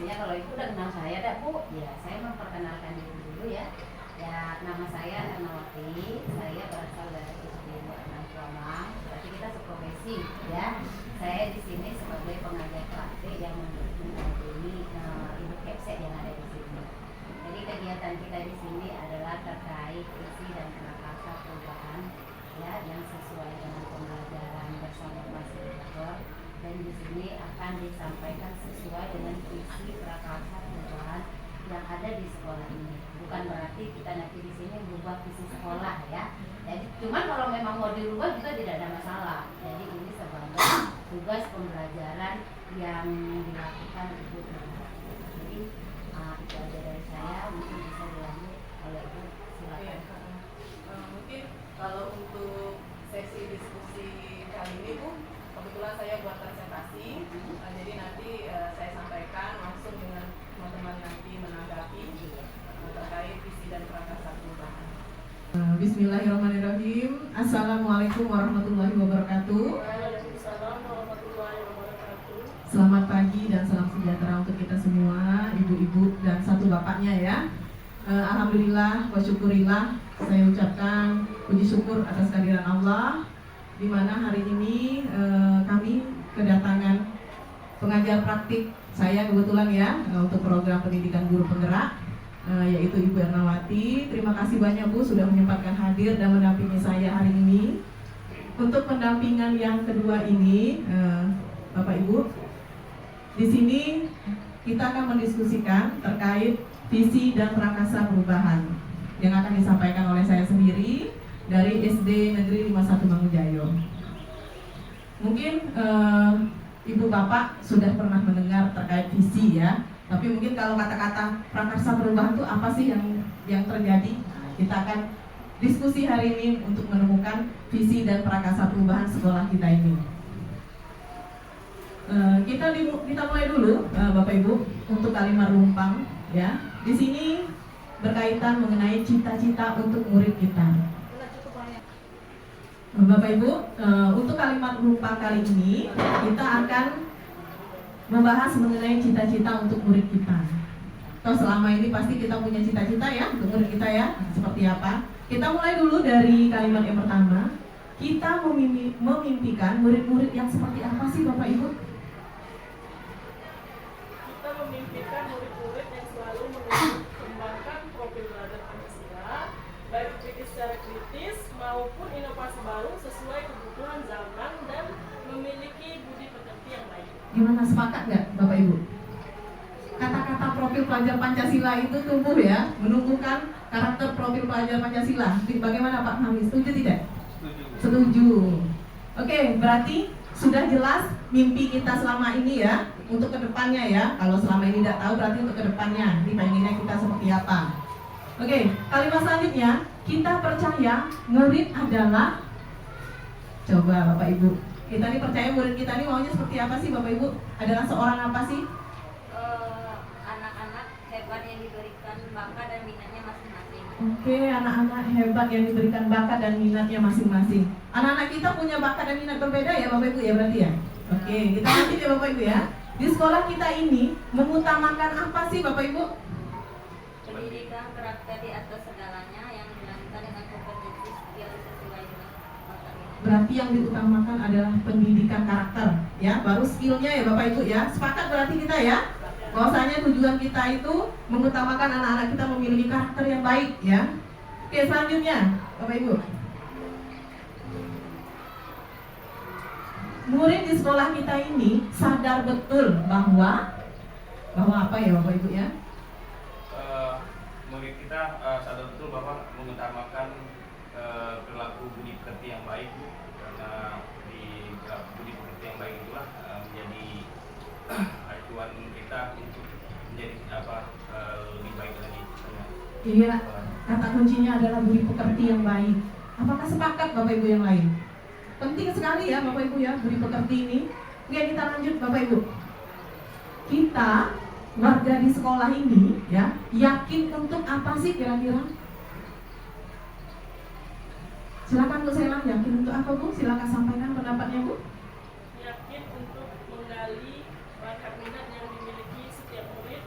Biasanya kalau ibu udah kenal saya dah Bu, ya saya memperkenalkan diri dulu ya. Ya, nama saya Ernawati, saya berasal dari SD Anak Tuamang. Berarti kita seprofesi ya. Saya di sini sebagai pengajar praktik yang mendampingi Ibu Kepsek yang ada di sini. Jadi kegiatan kita di sini adalah terkait visi dan prakarsa perubahan ya, yang sesuai dengan pembelajaran bersama fasilitator, dan di sini akan disampaikan sesuai dengan visi prakarsa perubahan yang ada di sekolah ini. Bukan berarti kita nanti di sini berubah visi sekolah ya. Jadi cuman kalau memang mau dirubah juga tidak ada masalah. Jadi ini sebagai tugas pembelajaran yang dilakukan Ibu. Jadi itu aja dari saya, mungkin bisa dilanjut oleh Ibu, silakan. Mungkin kalau untuk sesi diskusi kali ini Bu, kebetulan saya buat presentasi, jadi nanti saya sampaikan langsung dengan teman-teman nanti menanggapi terkait visi dan prakarsa perubahan. Bismillahirrahmanirrahim. Assalamualaikum warahmatullahi wabarakatuh. Waalaikumsalam warahmatullahi wabarakatuh. Selamat pagi dan salam sejahtera untuk kita semua, ibu-ibu dan satu bapaknya ya. Alhamdulillah wa syukurillah, saya ucapkan puji syukur atas kehadiran Allah, di mana hari ini kami kedatangan pengajar praktik saya kebetulan ya, untuk program pendidikan guru penggerak, yaitu Ibu Ernawati. Terima kasih banyak Bu sudah menyempatkan hadir dan mendampingi saya hari ini. Untuk pendampingan yang kedua ini, Bapak Ibu, di sini kita akan mendiskusikan terkait visi dan prakarsa perubahan yang akan disampaikan oleh saya sendiri dari SD Negeri 51 Mangunjayo. Mungkin Ibu Bapak sudah pernah mendengar terkait visi ya, tapi mungkin kalau kata-kata prakarsa perubahan itu apa sih yang terjadi? Kita akan diskusi hari ini untuk menemukan visi dan prakarsa perubahan sekolah kita ini. Kita mulai dulu Bapak Ibu untuk kalimat rumpang ya. Di sini berkaitan mengenai cita-cita untuk murid kita. Bapak Ibu, untuk kalimat rumpang kali ini kita akan membahas mengenai cita-cita untuk murid kita. Toh selama ini pasti kita punya cita-cita ya untuk murid kita ya, seperti apa? Kita mulai dulu dari kalimat yang pertama. Kita memimpikan murid-murid yang seperti apa sih Bapak Ibu? Kita memimpikan murid-murid yang selalu mengembangkan profil belajar Pancasila, baik berpikir secara kritis maupun inovasi baru sesuai kebutuhan zaman dan memiliki budi pekerti yang baik. Gimana, sepakat nggak Bapak Ibu? Kata-kata profil pelajar Pancasila itu tumbuh ya, menumbuhkan karakter profil pelajar Pancasila. Bagaimana Pak Hamid, setuju tidak? Setuju. Oke, berarti sudah jelas mimpi kita selama ini ya, untuk kedepannya ya. Kalau selama ini tidak tahu, berarti untuk kedepannya dipengennya kita seperti apa. Oke, kalimat selanjutnya, kita percaya murid adalah, coba Bapak Ibu, kita ini percaya murid kita ini maunya seperti apa sih Bapak Ibu? Adalah seorang apa sih? Anak-anak hebat yang diberikan bakat dan minatnya masing-masing. Oke, anak-anak hebat yang diberikan bakat dan minatnya masing-masing. Anak-anak kita punya bakat dan minat berbeda ya Bapak Ibu ya, berarti ya? Oke, kita lanjut ya Bapak Ibu ya. Di sekolah kita ini mengutamakan apa sih Bapak Ibu? Pendidikan karakter di atas segalanya yang dilakukan dengan kompetensi yang sesuai dengan bakat minat. Berarti yang diutamakan adalah pendidikan karakter ya, baru skillnya ya Bapak Ibu ya. Sepakat berarti kita ya, bahwasanya tujuan kita itu mengutamakan anak-anak kita memiliki karakter yang baik ya. Oke, selanjutnya Bapak Ibu, murid di sekolah kita ini sadar betul bahwa apa ya Bapak Ibu ya? Murid kita sadar betul bahwa mengutamakan perilaku budi pekerti yang baik, karena di budi pekerti yang baik itulah menjadi acuan kita untuk menjadi lebih baik lagi. Iya, kata kuncinya adalah budi pekerti yang baik. Apakah sepakat Bapak Ibu yang lain? Penting sekali ya Bapak Ibu ya, budi pekerti ini. Oke, kita lanjut Bapak Ibu. Kita warga di sekolah ini ya, yakin untuk apa sih kira-kira? Silakan Bu Sela, yakin untuk apa Bu? Silakan sampaikan pendapatnya Bu. Yakin untuk menggali bakat minat yang dimiliki setiap murid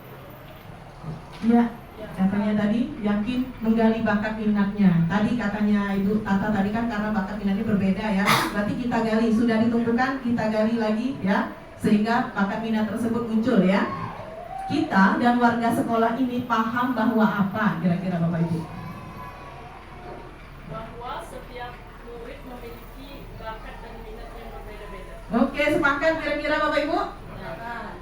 Ya, katanya tadi yakin menggali bakat minatnya. Tadi katanya Ibu Tata tadi kan karena bakat minatnya berbeda ya. Berarti kita gali, sudah ditentukan kita gali lagi ya, sehingga bakat minat tersebut muncul ya. Kita dan warga sekolah ini paham bahwa apa kira-kira Bapak Ibu? Bahwa setiap murid memiliki bakat dan minat yang berbeda-beda. Oke, sepakat kira-kira Bapak Ibu?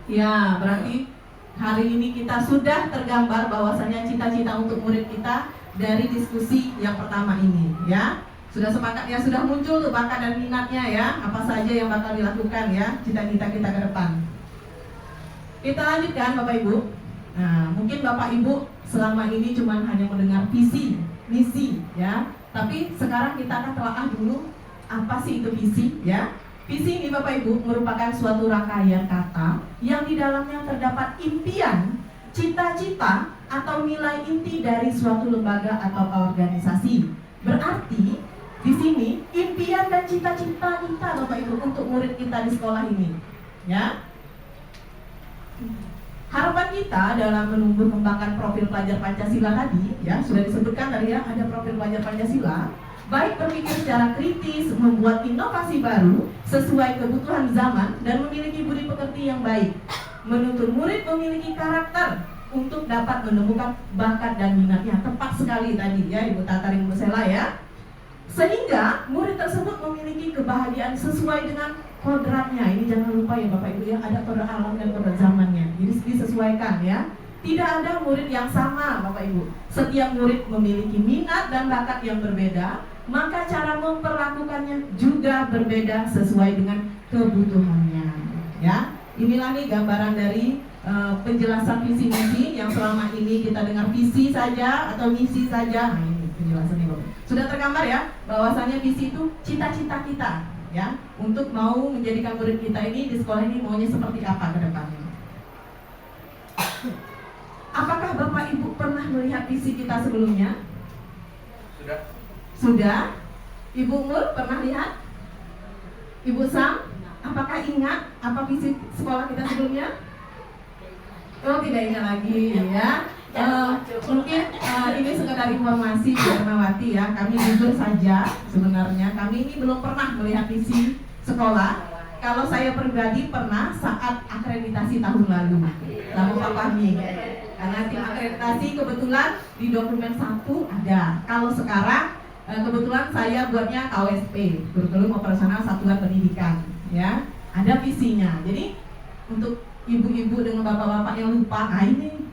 Ya, berarti hari ini kita sudah tergambar bahwasanya cita-cita untuk murid kita dari diskusi yang pertama ini ya. Sudah sepakat ya, sudah muncul tuh bakat dan minatnya ya. Apa saja yang bakal dilakukan ya, cita-cita kita ke depan. Kita lanjutkan Bapak Ibu. Nah, mungkin Bapak Ibu selama ini cuma hanya mendengar visi, misi ya. Tapi sekarang kita akan telaah dulu apa sih itu visi ya. Visi ini Bapak Ibu merupakan suatu rangkaian kata yang di dalamnya terdapat impian, cita-cita atau nilai inti dari suatu lembaga atau organisasi. Berarti di sini impian dan cita-cita kita Bapak Ibu untuk murid kita di sekolah ini, ya. Harapan kita dalam menumbuh kembangkan profil pelajar Pancasila tadi, ya sudah disebutkan tadi ya ada profil pelajar Pancasila. Baik berpikir secara kritis, membuat inovasi baru sesuai kebutuhan zaman dan memiliki budi pekerti yang baik. Menuntut murid memiliki karakter untuk dapat menemukan bakat dan minatnya. Tepat sekali tadi ya Ibu Tata dan Ibu Sela ya. Sehingga murid tersebut memiliki kebahagiaan sesuai dengan kodratnya. Ini jangan lupa ya Bapak Ibu ya, ada kodrat alam dan kodrat zamannya. Jadi disesuaikan ya. Tidak ada murid yang sama Bapak Ibu. Setiap murid memiliki minat dan bakat yang berbeda, maka cara memperlakukannya juga berbeda sesuai dengan kebutuhannya. Ya, inilah nih gambaran dari penjelasan visi misi yang selama ini kita dengar visi saja atau misi saja. Nah, ini penjelasannya Bapak. Sudah tergambar ya, bahwasannya visi itu cita-cita kita, ya, untuk mau menjadikan murid kita ini di sekolah ini maunya seperti apa ke depannya. Apakah Bapak Ibu pernah melihat visi kita sebelumnya? Sudah. Sudah? Ibu Nur pernah lihat? Ibu Sam, apakah ingat apa visi sekolah kita sebelumnya? Oh, tidak ingat lagi ya. Mungkin ini sekedar informasi Bu Ermawati ya. Kami jujur saja sebenarnya kami ini belum pernah melihat visi sekolah. Kalau saya pribadi pernah saat akreditasi tahun lalu. Lalu Pak Fahmi. Karena tim akreditasi kebetulan di dokumen 1 ada. Kalau sekarang kebetulan saya buatnya KOSP, Kurikulum Operasional Satuan Pendidikan, ya. Ada visinya. Jadi untuk ibu-ibu dengan bapak-bapak yang lupa, ini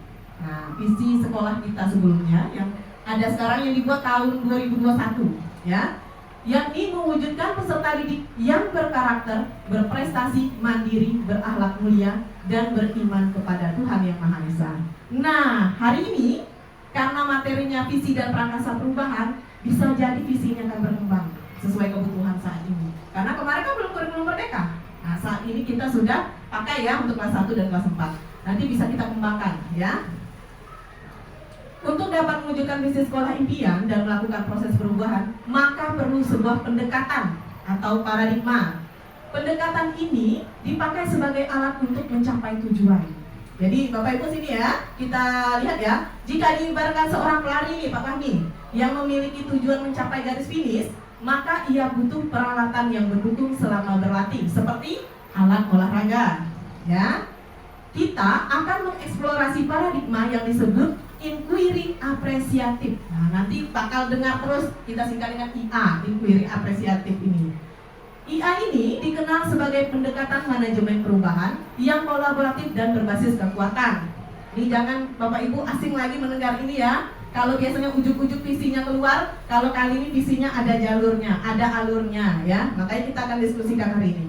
visi sekolah kita sebelumnya yang ada sekarang yang dibuat tahun 2021, ya. Yakni mewujudkan peserta didik yang berkarakter, berprestasi, mandiri, berakhlak mulia, dan beriman kepada Tuhan Yang Maha Esa. Nah, hari ini karena materinya visi dan prakasa perubahan, bisa jadi visinya akan berkembang sesuai kebutuhan saat ini. Karena kemarin kan belum kurikulum merdeka. Nah, saat ini kita sudah pakai ya untuk kelas 1 dan kelas 4. Nanti bisa kita kembangkan ya. Untuk dapat mewujudkan visi sekolah impian dan melakukan proses perubahan, maka perlu sebuah pendekatan atau paradigma. Pendekatan ini dipakai sebagai alat untuk mencapai tujuan. Jadi Bapak Ibu sini ya, kita lihat ya. Jika diibaratkan seorang pelari nih Pak Fahmi, yang memiliki tujuan mencapai garis finish, maka ia butuh peralatan yang mendukung selama berlatih, seperti alat olahraga. Ya, kita akan mengeksplorasi paradigma yang disebut inquiry apresiatif. Nah, nanti bakal dengar terus, kita singkat dengan IA, inquiry apresiatif ini. IA ini dikenal sebagai pendekatan manajemen perubahan yang kolaboratif dan berbasis kekuatan. Ini jangan Bapak Ibu asing lagi mendengar ini ya. Kalau biasanya ujuk-ujuk visinya keluar, kalau kali ini visinya ada jalurnya, ada alurnya ya. Makanya kita akan diskusikan hari ini.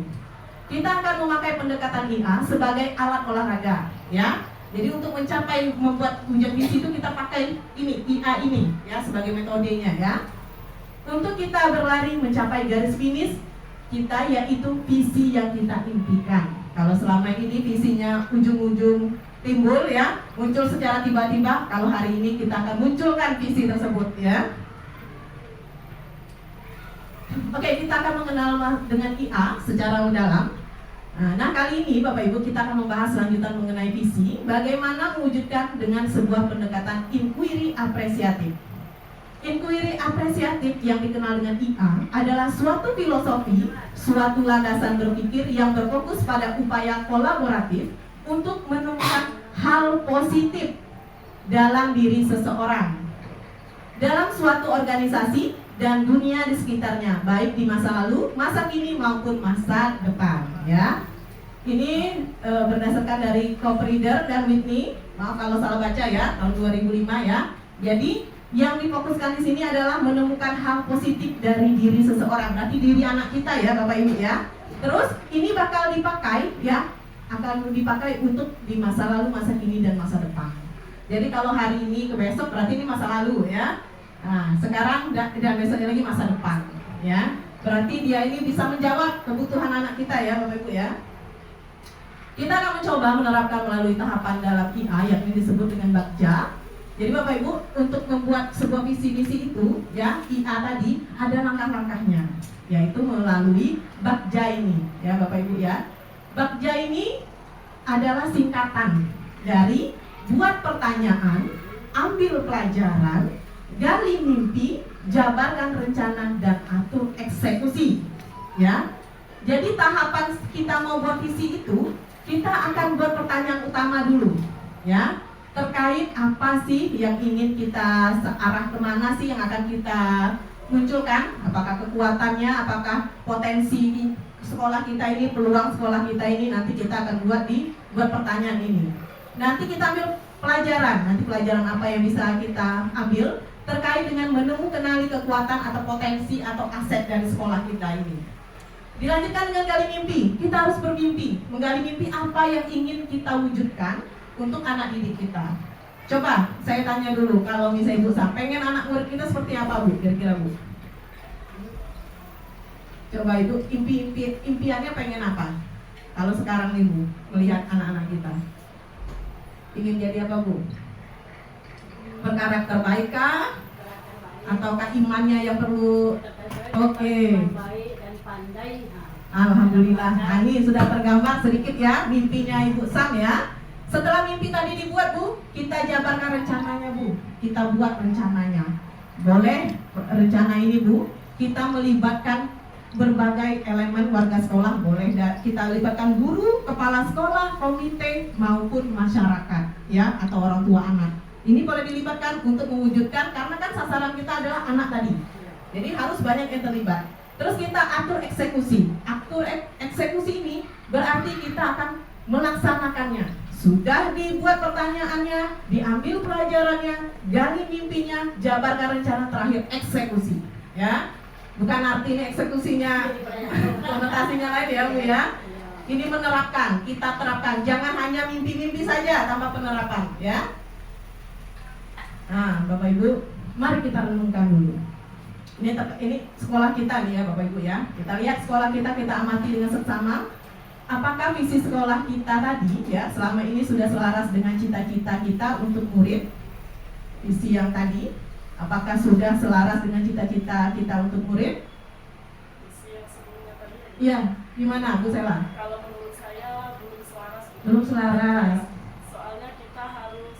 Kita akan memakai pendekatan IA sebagai alat olahraga ya. Jadi untuk mencapai membuat wujud visi itu kita pakai ini IA ini ya sebagai metodenya ya. Untuk kita berlari mencapai garis finish kita yaitu visi yang kita impikan. Kalau selama ini visinya ujung-ujung timbul ya, muncul secara tiba-tiba, kalau hari ini kita akan munculkan visi tersebut ya. Oke, kita akan mengenal dengan IA secara mendalam. Nah, kali ini Bapak Ibu kita akan membahas lanjutan mengenai visi, bagaimana mewujudkan dengan sebuah pendekatan inquiry apresiatif. Inquiry apresiatif yang dikenal dengan IA adalah suatu filosofi, suatu landasan berpikir yang berfokus pada upaya kolaboratif untuk menemukan hal positif dalam diri seseorang, dalam suatu organisasi dan dunia di sekitarnya, baik di masa lalu, masa kini maupun masa depan. Ya, ini berdasarkan dari Copreader dan Whitney. Maaf kalau salah baca ya, tahun 2005 ya. Jadi yang difokuskan di sini adalah menemukan hal positif dari diri seseorang, berarti diri anak kita ya Bapak Ibu ya. Terus ini bakal dipakai ya, akan dipakai untuk di masa lalu, masa kini dan masa depan. Jadi kalau hari ini ke besok berarti ini masa lalu ya. Nah, sekarang dan besoknya lagi masa depan ya. Berarti dia ini bisa menjawab kebutuhan anak kita ya Bapak Ibu ya. Kita akan mencoba menerapkan melalui tahapan dalam IA yang ini disebut dengan Bagja. Jadi Bapak Ibu untuk membuat sebuah visi-misi itu ya, IA tadi ada langkah-langkahnya, yaitu melalui Bagja ini ya Bapak Ibu ya. Bagja ini adalah singkatan dari buat pertanyaan, ambil pelajaran, gali mimpi, jabarkan rencana dan atur eksekusi ya. Jadi tahapan kita mau buat visi itu, kita akan buat pertanyaan utama dulu ya, terkait apa sih yang ingin kita searah kemana sih yang akan kita munculkan, apakah kekuatannya, apakah potensi sekolah kita ini, peluang sekolah kita ini, nanti kita akan buat pertanyaan ini. Nanti kita ambil pelajaran, nanti pelajaran apa yang bisa kita ambil terkait dengan kenali kekuatan atau potensi atau aset dari sekolah kita ini. Dilanjutkan dengan gali mimpi, kita harus bermimpi, menggali mimpi apa yang ingin kita wujudkan untuk anak didik kita. Coba saya tanya dulu, kalau misalnya Ibu Sam, pengen anak murid kita seperti apa Bu? Kira-kira Bu? Coba Ibu, impiannya pengen apa? Kalau sekarang nih Bu, melihat anak-anak kita, ingin jadi apa Bu? Berkarakter baik kah? Ataukah imannya yang perlu? Oke. Baik dan pandai. Alhamdulillah. Nah, ini sudah tergambar sedikit ya mimpinya Ibu Sam ya. Setelah mimpi tadi dibuat Bu, kita jabarkan rencananya Bu. Kita buat rencananya. Boleh rencana ini Bu, kita melibatkan berbagai elemen warga sekolah, boleh kita libatkan guru, kepala sekolah, komite maupun masyarakat ya, atau orang tua anak. Ini boleh dilibatkan untuk mewujudkan, karena kan sasaran kita adalah anak tadi. Jadi harus banyak yang terlibat. Terus kita atur eksekusi. Atur eksekusi ini berarti kita akan melaksanakannya. Sudah dibuat pertanyaannya, diambil pelajarannya, gali mimpinya, jabarkan rencana, terakhir eksekusi. Ya, bukan artinya eksekusinya konotasinya lain ya Bu ya. Ini menerapkan, kita terapkan. Jangan hanya mimpi-mimpi saja tanpa penerapan ya. Nah, Bapak Ibu, mari kita renungkan dulu. Ini sekolah kita nih ya Bapak Ibu ya. Kita lihat sekolah kita amati dengan seksama. Apakah visi sekolah kita tadi ya selama ini sudah selaras dengan cita-cita kita untuk murid? Visi yang tadi, apakah sudah selaras dengan cita-cita kita untuk murid? Visi yang sebelumnya tadi. Iya, gimana Bu Sela? Kalau menurut saya belum selaras. Belum selaras. Soalnya kita harus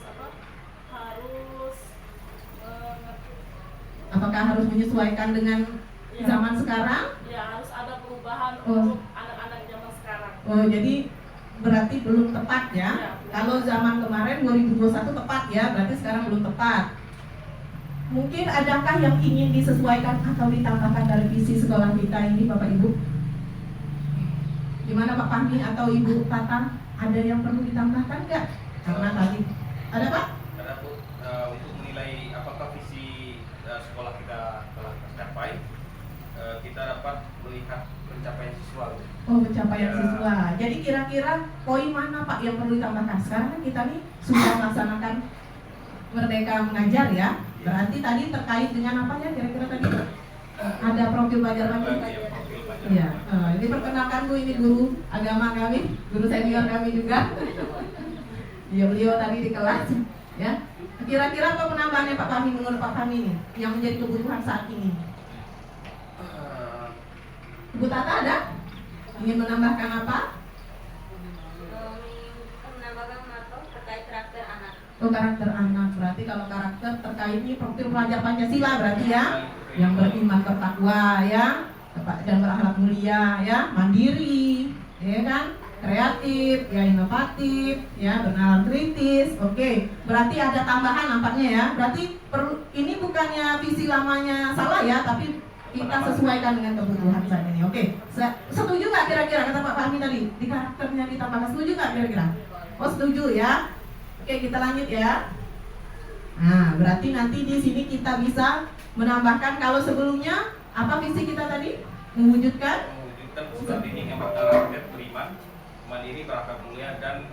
Apakah harus menyesuaikan dengan ya, zaman sekarang? Ya, harus ada perubahan Oh. untuk anak-anak zaman sekarang. Oh, jadi berarti belum tepat ya? Ya, Kalau zaman kemarin 2021 tepat ya, berarti sekarang belum tepat. Mungkin adakah yang ingin disesuaikan atau ditambahkan dari visi sekolah kita ini Bapak Ibu? Gimana Pak Fahmi atau Ibu Tata? Ada yang perlu ditambahkan nggak? Karena tadi ada Pak? Ada Bu, untuk menilai apakah visi sekolah kita telah tercapai, kita dapat melihat pencapaian siswa. Oh, pencapaian Ya. siswa. Jadi kira-kira poin mana Pak yang perlu ditambahkan? Sekarang kan kita nih sudah melaksanakan Merdeka Mengajar ya. Berarti tadi terkait dengan apa ya kira-kira tadi? Ada profil belajar lagi? Iya. Ini perkenalkan Bu, ini guru agama kami, guru senior kami juga. Iya, beliau tadi di kelas ya. Kira-kira apa penambahannya Pak Fahmi menurut Pak Fahmi ini yang menjadi kebutuhan saat ini? Ibu Tata ada? Ingin menambahkan apa? Oh, karakter anak. Berarti kalau karakter terkait ini profil pelajar Pancasila berarti ya, yang beriman bertakwa ya, dan berakhlak mulia ya, mandiri, ya kan, kreatif, ya inovatif, ya bernalar kritis. Oke, berarti ada tambahan nampaknya ya. Berarti perlu, ini bukannya visi lamanya salah ya, tapi kita sesuaikan dengan kebutuhan saat ini. Oke, setuju nggak kira-kira kata Pak Fahmi tadi di karakternya ditambahkan? Setuju nggak kira-kira? Oh, setuju ya. Oke, kita lanjut ya. Nah, berarti nanti di sini kita bisa menambahkan, kalau sebelumnya apa visi kita tadi? Mewujudkan peserta didik yang berkarakter, beriman, mandiri, berakhlak mulia, dan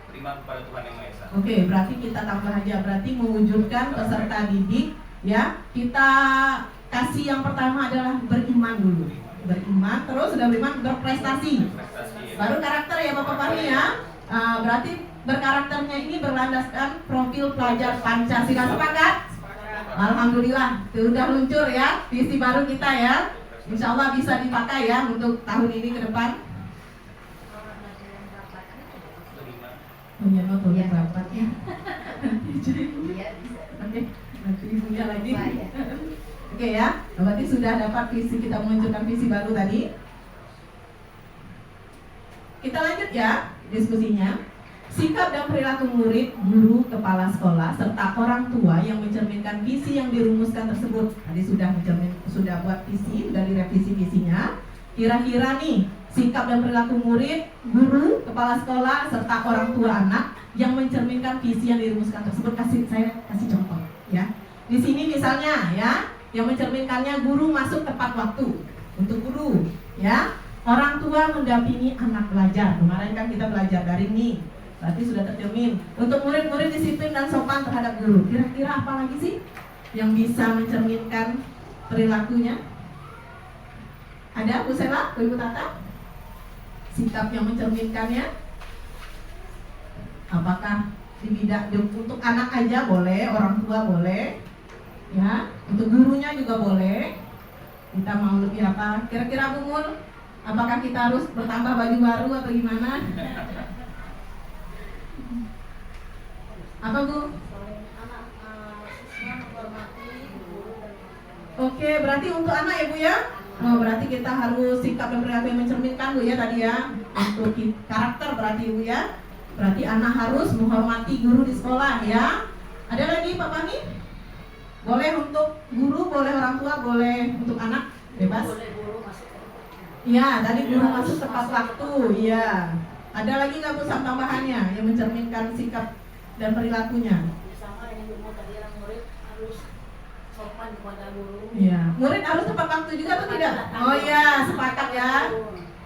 beriman kepada Tuhan Yang Maha Esa. Oke, berarti kita tambah aja, berarti mewujudkan peserta didik ya. Kita kasih yang pertama adalah beriman dulu. Beriman, terus sudah beriman berprestasi. Baru karakter ya Bapak Fahmi ya. Berarti berkarakternya ini berlandaskan profil pelajar Pancasila. Sepakat? Alhamdulillah, sudah luncur ya visi baru kita ya. Insya Allah bisa dipakai ya untuk tahun ini ke depan. Punya notolnya rapat ya. Iya, bisa. Oke, nanti ibunya lagi. Wah, ya. Oke ya, berarti sudah dapat visi, kita meluncurkan visi baru tadi. Kita lanjut ya diskusinya. Sikap dan perilaku murid, guru, kepala sekolah, serta orang tua yang mencerminkan visi yang dirumuskan tersebut. Tadi sudah buat visi, sudah direvisi visinya. Kira-kira nih, sikap dan perilaku murid, guru, kepala sekolah, serta orang tua anak yang mencerminkan visi yang dirumuskan tersebut. Saya kasih contoh ya. Di sini misalnya ya, yang mencerminkannya guru masuk tepat waktu untuk guru ya. Orang tua mendampingi anak belajar. Kemarin kan kita belajar daring nih. Berarti sudah tercermin. Untuk murid-murid disiplin dan sopan terhadap guru. Kira-kira apa lagi sih yang bisa mencerminkan perilakunya? Ada Bu Sela, Bu Ibu Tata? Sikap yang mencerminkannya? Apakah di bidang untuk anak aja boleh, orang tua boleh, ya? Untuk gurunya juga boleh. Kita mau lebih apa? Kira-kira Bu Mul, apakah kita harus bertambah baju baru atau gimana? Apa Bu? Oke, berarti untuk anak ya Bu ya? Oh, berarti kita harus sikap dan perilaku yang mencerminkan Bu ya tadi ya. Untuk karakter berarti Bu ya. Berarti anak harus menghormati guru di sekolah ya. Ada lagi Pak Fahmi? Boleh untuk guru, boleh orang tua, boleh untuk anak, bebas. Iya, tadi guru masuk tepat waktu. Iya. Ada lagi nggak Bu tambahannya yang mencerminkan sikap dan perilakunya? Sama dengan ilmu tadi, yang murid harus sopan kepada guru. Iya. Murid harus tepat waktu juga atau tidak? Oh iya, sepakat ya.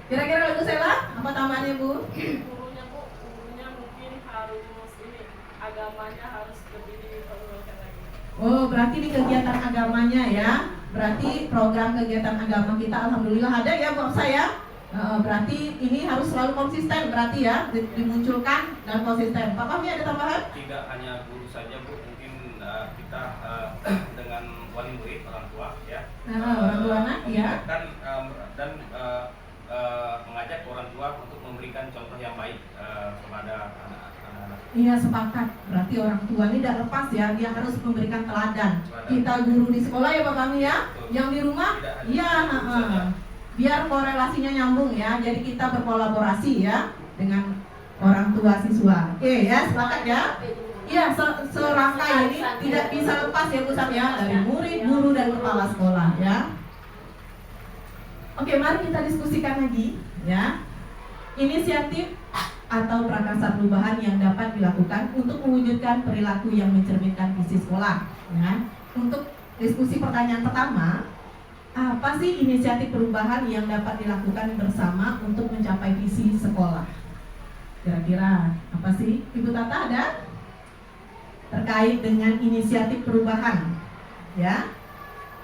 Kira-kira Bu Sela, apa tambahannya Bu? Gurunya Bu, gurunya mungkin harus ini, agamanya harus lebih diperlukan lagi. Oh, berarti di kegiatan agamanya ya. Berarti program kegiatan agama kita alhamdulillah ada ya Bu saya. Berarti ini harus selalu konsisten berarti ya, dimunculkan dan konsisten. Pak Fahmi ada tambahan? Tidak hanya guru saja Bu, mungkin kita dengan wali murid, orang tua ya. Orang tua anak ya. Dan mengajak orang tua untuk memberikan contoh yang baik kepada anak-anak. Iya, sepakat. Berarti orang tua ini tidak lepas ya, dia harus memberikan teladan. Kita guru di sekolah ya Pak Fahmi ya. Yang di rumah, iya. Biar korelasinya nyambung ya. Jadi kita berkolaborasi ya dengan orang tua siswa. Oke ya, sepakat ya. Iya, serangkai ini tidak bisa lepas ya pusat ya, dari murid, guru dan kepala sekolah ya. Oke, mari kita diskusikan lagi ya. Inisiatif atau prakarsa perubahan yang dapat dilakukan untuk mewujudkan perilaku yang mencerminkan visi sekolah ya. Untuk diskusi pertanyaan pertama, apa sih inisiatif perubahan yang dapat dilakukan bersama untuk mencapai visi sekolah? Kira-kira apa sih? Ibu Tata ada? Terkait dengan inisiatif perubahan ya,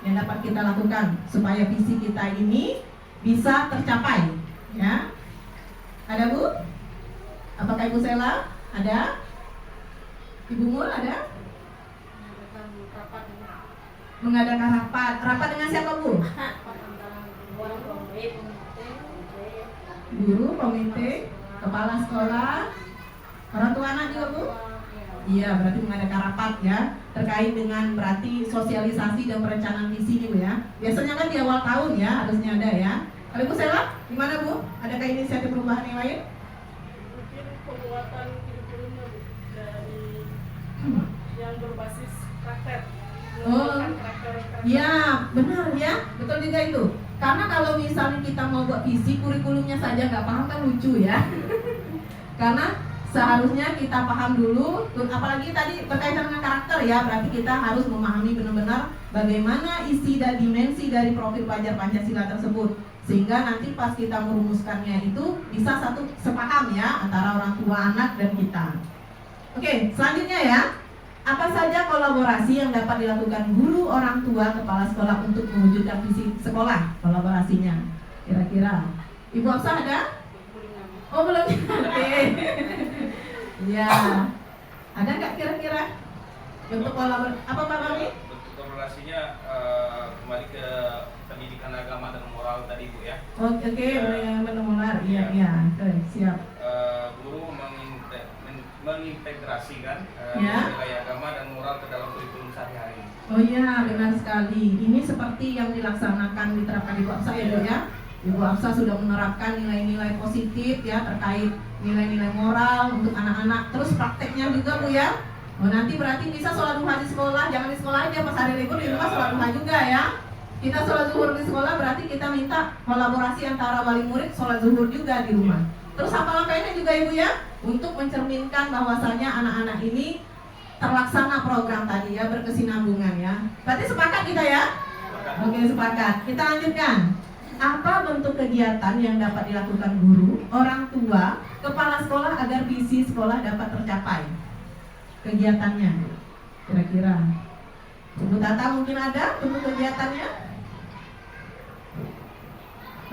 yang dapat kita lakukan supaya visi kita ini bisa tercapai ya. Ada Bu? Apakah Ibu Sela? Ada? Ibu Mul ada? Mengadakan rapat. Rapat dengan siapa Bu? Guru, komite, kepala sekolah, orang tua anak juga Bu? Iya, berarti mengadakan rapat ya terkait dengan berarti sosialisasi dan perencanaan visi nih Bu ya. Biasanya kan di awal tahun ya harusnya ada ya. Kalau Ibu Sela, gimana Bu? Adakah inisiatif perubahan yang lain? Mungkin penguatan kurikulumnya Bu, dari yang berbasis praktek. Oh, iya benar ya, betul juga itu. Karena kalau misalnya kita mau buat visi, kurikulumnya saja nggak paham kan lucu ya. Karena seharusnya kita paham dulu, apalagi tadi berkaitan dengan karakter ya, berarti kita harus memahami benar-benar bagaimana isi dan dimensi dari profil pelajar Pancasila tersebut, sehingga nanti pas kita merumuskannya itu bisa satu sepaham ya antara orang tua, anak, dan kita. Oke, selanjutnya ya, apa saja kolaborasi yang dapat dilakukan guru, orang tua, kepala sekolah untuk mewujudkan visi sekolah? Kolaborasinya kira-kira Ibu Hafsah ada? Oh belum. Oke. Ya. Ada nggak kira-kira bentuk kolaborasi? Apa Pak Mami? Bentuk kolaborasinya kembali ke pendidikan agama dan moral tadi Bu ya. Oke, benar. Iya. Oke, siap. Guru mengintegrasikan Ya. nilai agama dan moral ke dalam kurikulum sehari-hari. Oh iya, benar sekali. Ini seperti yang dilaksanakan diterapkan Ibu Hafsah ya Bu ya. Ibu Hafsah sudah menerapkan nilai-nilai positif ya terkait nilai-nilai moral untuk anak-anak. Terus prakteknya juga Bu ya. Oh nanti berarti bisa sholat duha di sekolah, jangan di sekolah aja pas hari libur di rumah sholat duha juga ya. Kita sholat zuhur di sekolah berarti kita minta kolaborasi antara wali murid sholat zuhur juga di rumah. Terus apa langkahnya juga Ibu ya untuk mencerminkan bahwasanya anak-anak ini terlaksana program tadi ya, berkesinambungan ya. Berarti sepakat kita ya? Oke, sepakat. Kita lanjutkan. Apa bentuk kegiatan yang dapat dilakukan guru, orang tua, kepala sekolah agar visi sekolah dapat tercapai? Kegiatannya kira-kira Ibu Tata mungkin ada bentuk kegiatannya?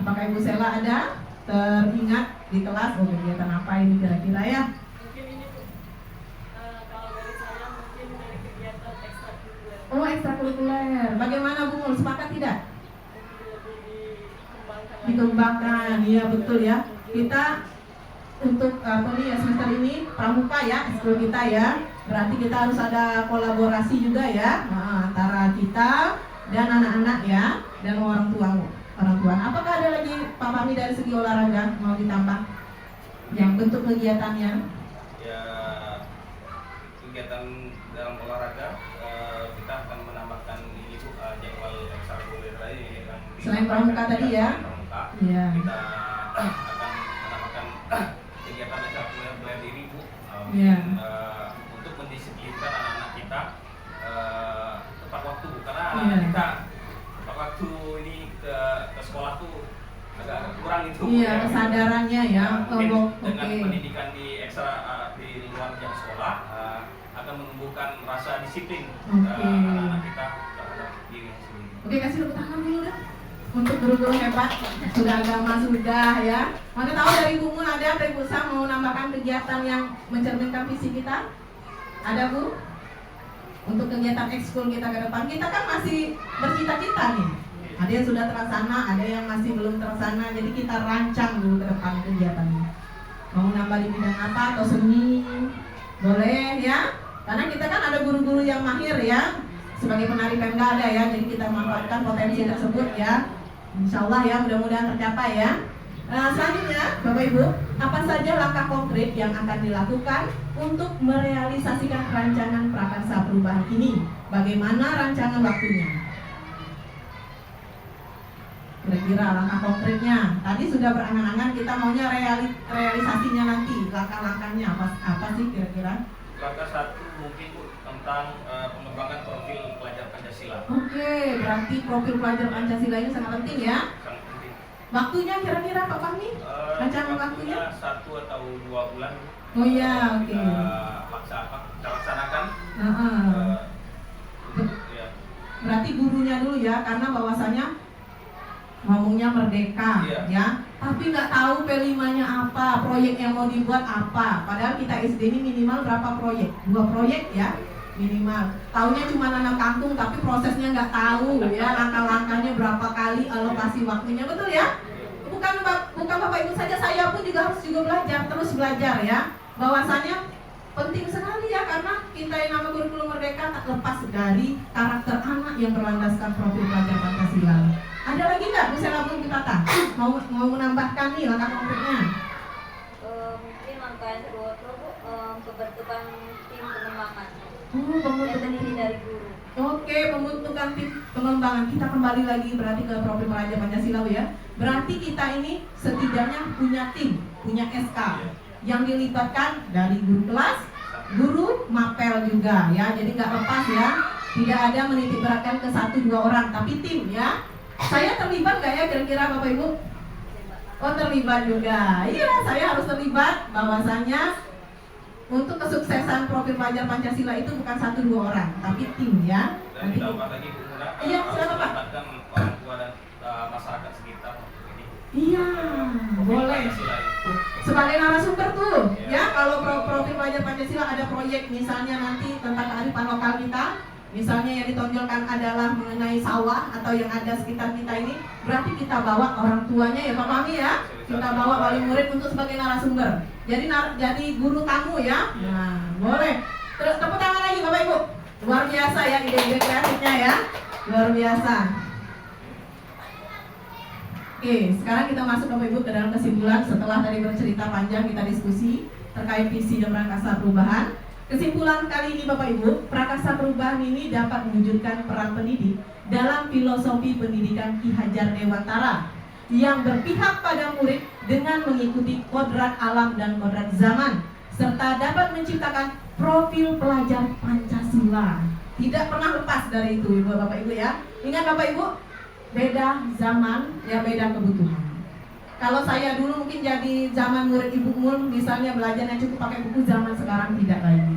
Apakah Ibu Sela ada teringat di kelas? Oh kegiatan apa ini kira-kira ya? Mungkin ini Bu, kalau dari saya mungkin dari kegiatan ekstrakurikuler. Oh ekstrakurikuler. Bagaimana Bu Mul? Sepakat tidak? Dikembangkan, iya betul ya. Kita untuk semester ini pramuka ya, ekskul kita ya. Berarti kita harus ada kolaborasi juga ya, antara kita dan anak-anak ya, dan orang tua. Apakah ada lagi Pak Fahmi dari segi olahraga mau ditambah? Yang bentuk kegiatannya? Ya, kegiatan dalam olahraga kita akan menambahkan ini Bu, jadwal ekstrakurikuler tadi yang Selain pramuka tadi ya? Iya. Kita akan menambahkan kegiatan ekstrakurikuler ini Bu, Iya. untuk mendisiplinkan anak-anak kita tepat waktu Bu, karena Iya. anak-anak kita tepat waktu ini ke sekolah tuh agak kurang itu Bu, Iya, kesadarannya ya. mungkin dengan Oke. pendidikan di luar jam sekolah akan menumbuhkan rasa disiplin Oke. anak-anak kita terhadap diri sendiri. Oke, kasih tepuk tangan dulu deh untuk guru-guru hebat, sudah agama sudah ya. Mana tahu dari Bu Mun ada atau Ibu Sam mau nambahkan kegiatan yang mencerminkan visi kita? Ada Bu? Untuk kegiatan ekskul kita ke depan, kita kan masih bercita-cita nih. Ada yang sudah terlaksana, ada yang masih belum terlaksana. Jadi kita rancang dulu ke depan kegiatannya. Mau nambah di bidang apa atau seni? Boleh ya? Karena kita kan ada guru-guru yang mahir ya. Sebagai penari Pemda ada ya, jadi kita manfaatkan potensi tersebut ya. Insya Allah ya, mudah-mudahan tercapai ya. Selanjutnya, Bapak Ibu, apa saja langkah konkret yang akan dilakukan untuk merealisasikan rancangan prakarsa perubahan ini? Bagaimana rancangan waktunya? Kira-kira langkah konkretnya. Tadi sudah berangan-angan kita maunya realisasinya nanti. Langkah-langkahnya apa sih kira-kira? Langkah satu mungkin Bu, tentang pengembangan profil pelajar Pancasila. Oke, berarti profil pelajar Pancasila ini sangat penting ya. Sangat penting. Waktunya kira-kira Pak Fahmi? Rancangan waktunya? 1 atau 2 bulan. Oh iya, oke. Kita laksanakan. Heeh. Ya. Berarti gurunya dulu ya, karena bahwasanya ngomongnya merdeka Iya. ya, tapi nggak tahu P5-nya apa, proyek yang mau dibuat apa. Padahal kita SD ini minimal berapa proyek? 2 proyek ya minimal. Taunya cuma nanam kangkung, tapi prosesnya nggak tahu ya, langkah-langkahnya berapa kali, alokasi waktunya, betul ya? Bukan Bapak Ibu saja, saya pun juga harus belajar, terus belajar ya. Bahwasanya penting sekali ya, karena kita yang nama kurikulum merdeka tak lepas dari karakter anak yang berlandaskan profil pelajar Pancasila. Ada lagi nggak misalnya Bu Tata mau menambahkan nih langkah konkretnya? Mungkin langkah yang kedua tuh Bu, pembentukan tim pengembangan Oh, yang pembentukan terdiri dari guru. Oke, pembentukan tim pengembangan. Kita kembali lagi berarti ke profil pelajar Pancasila ya. Berarti kita ini setidaknya punya tim, punya SK yang dilibatkan dari guru kelas, guru mapel juga ya. Jadi nggak lepas ya. Tidak ada menitik beratkan ke 1-2 orang, tapi tim ya. Saya terlibat nggak ya kira-kira Bapak Ibu? Oh, terlibat juga. Iya, saya harus terlibat. Bahwasanya untuk kesuksesan profil pelajar Pancasila itu bukan 1-2 orang, tapi tim ya. Dan ditambah lagi Bu Muna, Iya, harus silakan, Pak. melibatkan orang tua dan masyarakat sekitar ini. Iya, boleh. Pancasila ini. Sebagai narasumber tuh, ya kalau profil pelajar Pancasila ada proyek misalnya nanti tentang kearifan lokal kita, misalnya yang ditonjolkan adalah mengenai sawah atau yang ada sekitar kita ini, berarti kita bawa orang tuanya ya Pak Mami ya, kita bawa wali murid untuk sebagai narasumber. Jadi guru tamu ya. Nah, boleh. Terus tepuk tangan lagi Bapak Ibu. Luar biasa ya ide-ide kreatifnya ya. Luar biasa. Oke, sekarang kita masuk Bapak Ibu ke dalam kesimpulan setelah tadi bercerita panjang kita diskusi terkait visi dan Prakasa Perubahan. Kesimpulan kali ini Bapak Ibu, Prakasa Perubahan ini dapat mewujudkan peran pendidik dalam filosofi pendidikan Ki Hajar Dewantara yang berpihak pada murid dengan mengikuti kodrat alam dan kodrat zaman, serta dapat menciptakan profil pelajar Pancasila. Tidak pernah lepas dari itu Ibu Bapak Ibu ya. Ingat Bapak Ibu, beda zaman ya beda kebutuhan. Kalau saya dulu mungkin jadi zaman murid Ibu Mul, misalnya belajarnya cukup pakai buku, zaman sekarang tidak lagi.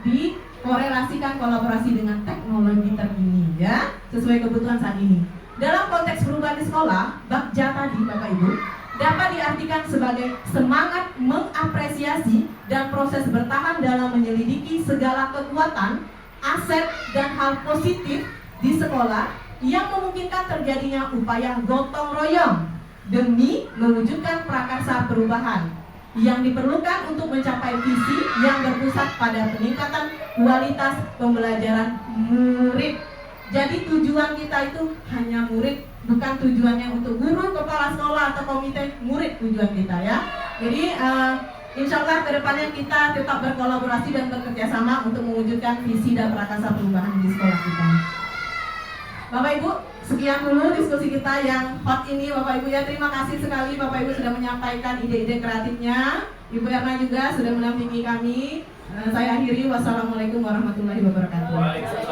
Dikorelasikan kolaborasi dengan teknologi terkini ya, sesuai kebutuhan saat ini. Dalam konteks perubahan di sekolah, Bagja tadi Bapak Ibu dapat diartikan sebagai semangat mengapresiasi dan proses bertahan dalam menyelidiki segala kekuatan, aset dan hal positif di sekolah yang memungkinkan terjadinya upaya gotong royong demi mewujudkan prakarsa perubahan yang diperlukan untuk mencapai visi yang berpusat pada peningkatan kualitas pembelajaran murid. Jadi tujuan kita itu hanya murid, bukan tujuannya untuk guru, kepala sekolah atau komite, murid tujuan kita ya. Jadi insya Allah kedepannya kita tetap berkolaborasi dan bekerja sama untuk mewujudkan visi dan prakarsa perubahan di sekolah kita. Bapak Ibu, sekian dulu diskusi kita yang hot ini Bapak Ibu ya. Terima kasih sekali Bapak Ibu sudah menyampaikan ide-ide kreatifnya. Ibu Erna juga sudah mendampingi kami. Saya akhiri, wassalamualaikum warahmatullahi wabarakatuh. Waalaikumsalam.